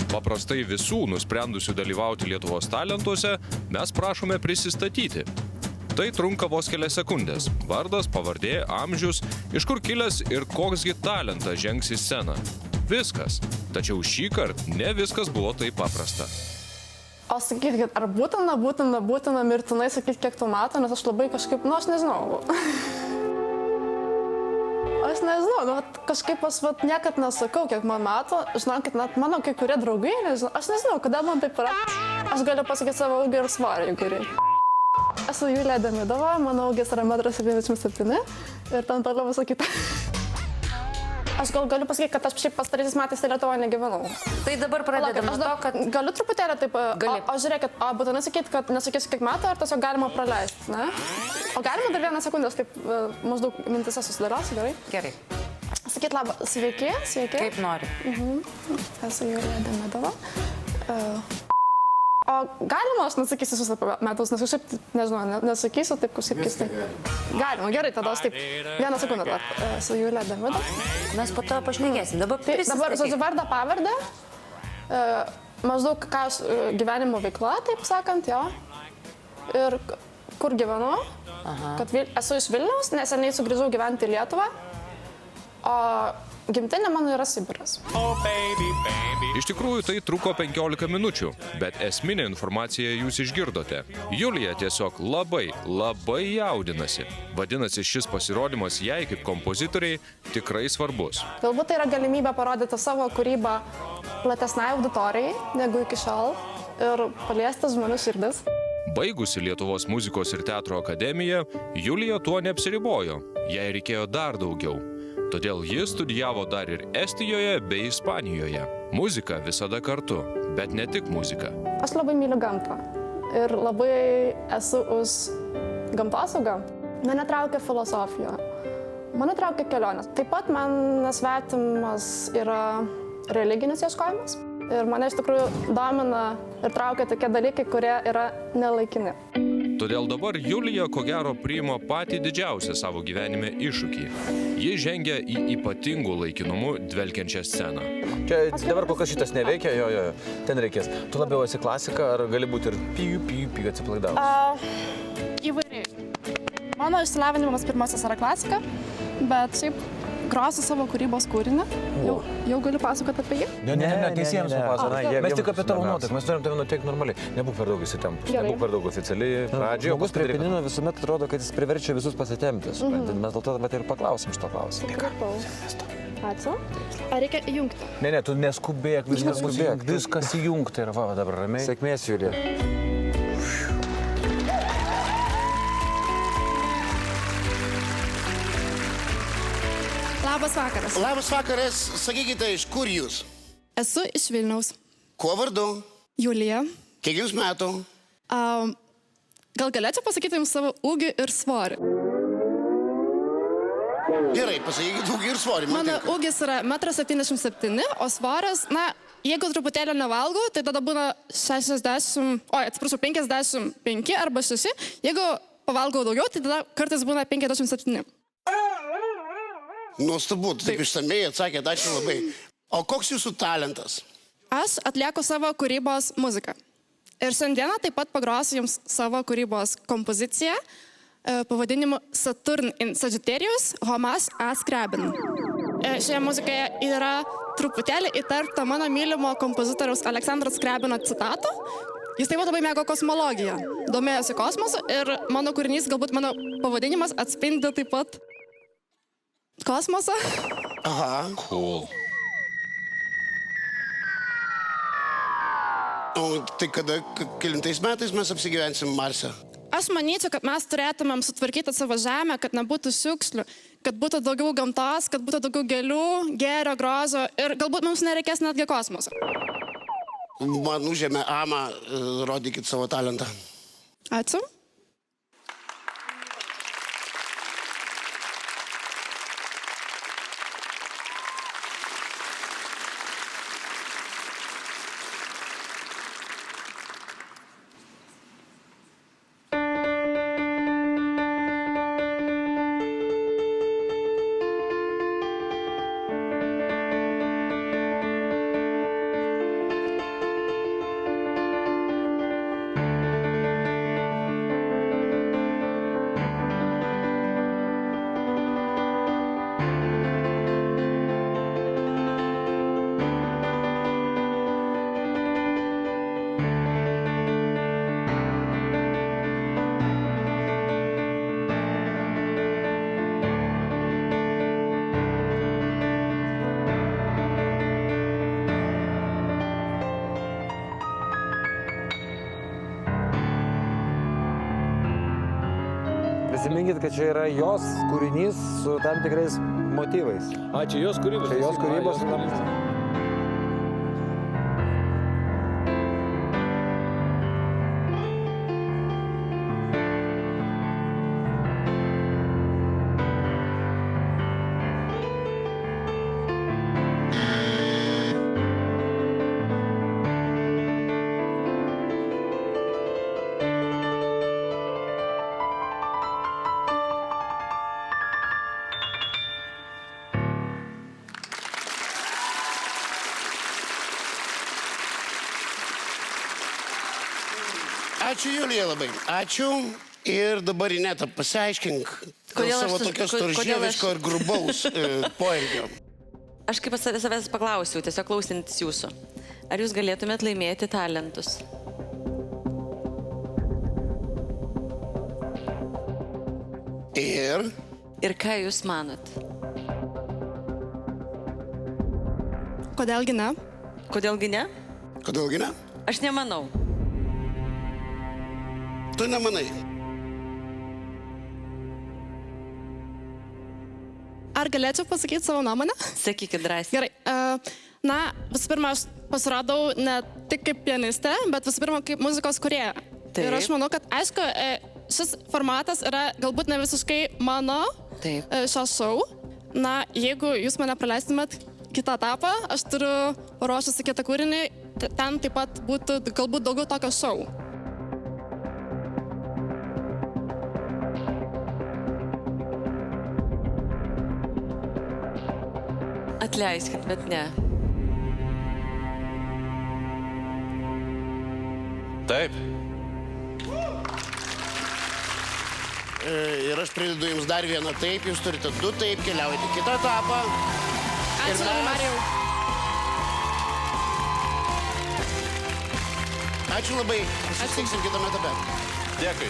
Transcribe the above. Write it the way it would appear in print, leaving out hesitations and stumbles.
Paprastai visų nusprendusių dalyvauti Lietuvos talentuose mes prašome prisistatyti. Tai trunka vos kelias sekundės. Vardas, pavardė, amžius, iš kur kilęs ir koksgi talentas žengs į sceną. Viskas. Tačiau šįkart ne viskas buvo taip paprasta. O sakyti, kad ar būtina mirtinai sakyti, kiek tu metų, nes aš labai kažkaip, aš nežinau. Aš nežinau, kažkaip aš niekad nesakau, kiek man metų. Žinokit, net mano kai kurie draugai, aš nežinau, kodėl man taip yra. Aš galiu pasakyti savo ūgį ir svorį, jeigu reikia. Esu Julija Demidova, mano ūgis yra 1,77 m ir ten toliau visą kitą. Aš galiu pasakyti, kad aš šiaip pastaraisiais metais Lietuvoje negyvenau. Tai dabar pradedam nuo to, kad... Galiu truputėlį taip... Gali. O žiūrėkit, būtinai sakyti, kad nesakysiu kiek metų, ar tiesiog galima praleisti, ne? O galima dar vieną sekundės, taip maždaug mintise susidėliosiu, gerai? Gerai. Sakyt labą, sveiki. Kaip nori. Esu Julija Demidova. O galima aš nesakysiu visus apie metus, nes kažkaip, nežinau, nesakysiu taip kažkaip keistai. Galima, gerai, tada aš taip. Vieną sekundę dar. Esu Julija Demidova. Mes po to pašnekėsim. Dabar prisistatyk. Dabar, vardą, pavardę. Maždaug ką aš gyvenimo veikla, taip sakant, jo. Ir kur gyvenu. Kad esu iš Vilniaus, neseniai sugrįžau gyventi į Lietuvą. O gimtinė mano yra Sibiras. Iš tikrųjų tai truko 15 minučių, bet esminę informaciją jūs išgirdote. Julija tiesiog labai jaudinasi. Vadinasi, šis pasirodymas jai kaip kompozitoriai tikrai svarbus. Galbūt tai yra galimybė parodyti savo kūrybą platesnai auditorijai, negu iki šiol, ir paliesti žmonių širdis. Baigusi Lietuvos muzikos ir teatro akademiją, Julija tuo neapsiribojo. Jai reikėjo dar daugiau. Todėl ji studijavo dar ir Estijoje bei Ispanijoje. Muzika visada kartu, bet ne tik muzika. Aš labai myliu gamtą ir labai esu už gamtosaugą. Mane traukia filosofija, mane traukia kelionės. Taip pat man nesvetimas yra religinis ieškojimas. Ir mane iš tikrųjų domina ir traukia tokie dalykai, kurie yra nelaikini. Todėl dabar Julija ko gero priima patį didžiausią savo gyvenime iššūkį. Ji žengia į ypatingų laikinumų dvelkiančią sceną. Čia dabar kol kas šitas neveikia, jo, ten reikės. Tu labiau esi klasika, ar gali būti ir pijų atsiplaidavus? Įvairiai. Mano išsilavinimas pirmasis yra klasika, bet šiaip grosiu savo kūrybos kūrinį. Jau galiu pasakoti apie jį? Ne, teisėjams papasakoti. Mes tik apie tavo nuotaiką, mes turim tave nuteikti normaliai. Nebūk per daug įsitempus, nebūk per daug oficialiai. Žmogus prie pianino visuomet atrodo, kad jis priverčia visus pasitempti. Mes dėl to ir paklausim šito klausimą. Ačiū. Ar reikia įjungti? Ne, tu neskubėk, viskas įjungti ir va, dabar ramiai. Sėkmės, Julija. Labas vakaras. Labas vakaras, sakykite, iš kur jūs? Esu iš Vilniaus. Kuo vardu? Julija. Kiek jums metų? Gal galėčiau pasakyti jums savo ūgį ir svorį? Gerai, pasakykit ūgį ir svorį. Mano ūgis yra 1,77 m, o svoris, jeigu truputėlį nevalgau, tai tada būna 55 arba 6. Jeigu pavalgau daugiau, tai tada kartais būna 57. Nuostabu, taip išsamei atsakėt, ačiū labai. O koks jūsų talentas? Aš atlieku savo kūrybos muziką. Ir šiandieną taip pat pagrosiu jums savo kūrybos kompoziciją pavadinimu Saturn in Sagittarius, Homas A. Scriabin. Šioje muzikoje yra truputėlį įterpta mano mylimo kompozitoriaus Aleksandro Scriabino citatų. Jis taip pat labai mėgo kosmologiją, domėjosi kosmosu ir mano kūrinys, galbūt mano pavadinimas atspindi taip pat kosmosą. Aha. Cool. O tai kelintais metais mes apsigyvensim Marse? Aš manyčiau, kad mes turėtumėm sutvarkyti savo žemę, kad nebūtų šiukšlių, kad būtų daugiau gamtos, kad būtų daugiau gėlių, gėrio, grožio ir galbūt mums nereikės netgi kosmoso. Man užėmė amą, rodykit savo talentą. Ačiū. atsiminkit, kad čia yra jos kūrinys su tam tikrais motyvais. A, čia jos kūrybos. Čia jos kūrybos. Ačiū Julija labai. Ačiū. Ir dabar Ineta, pasiaiškink Kodėl aš savo su- tokio kodėl aš- storžieviško ir grubaus poelgio. Aš kaip savęs paklausiau, tiesiog klausintis jūsų. Ar jūs galėtumėt laimėti talentus? Ir Ir ką jūs manot? Kodėlgi ne? Kodėlgi ne? kodėlgi ne? Aš nemanau. Tu nemanai. Ar galėčiau pasakyti savo nuomonę? Sakykit drąsiai. Gerai. Na, visų pirma, aš pasirodau ne tik kaip pianistė, bet visų pirma kaip muzikos kūrėja. Taip. Ir aš manau, kad, aišku, šis formatas yra galbūt ne visiškai mano Taip. šios šou. Na, jeigu jūs mane praleistumėt kitą etapą, aš turiu paruošusi kitą kūrinį, ten taip pat būtų galbūt daugiau tokio šou. Atleiskit, bet ne. Taip. Ir aš pridedu jums dar vieną taip, jūs turite 2 taip, keliaujate į kitą etapą. Ačiū, labai, Marijau. Ačiū labai, susitiksim kitame etape. Dėkui.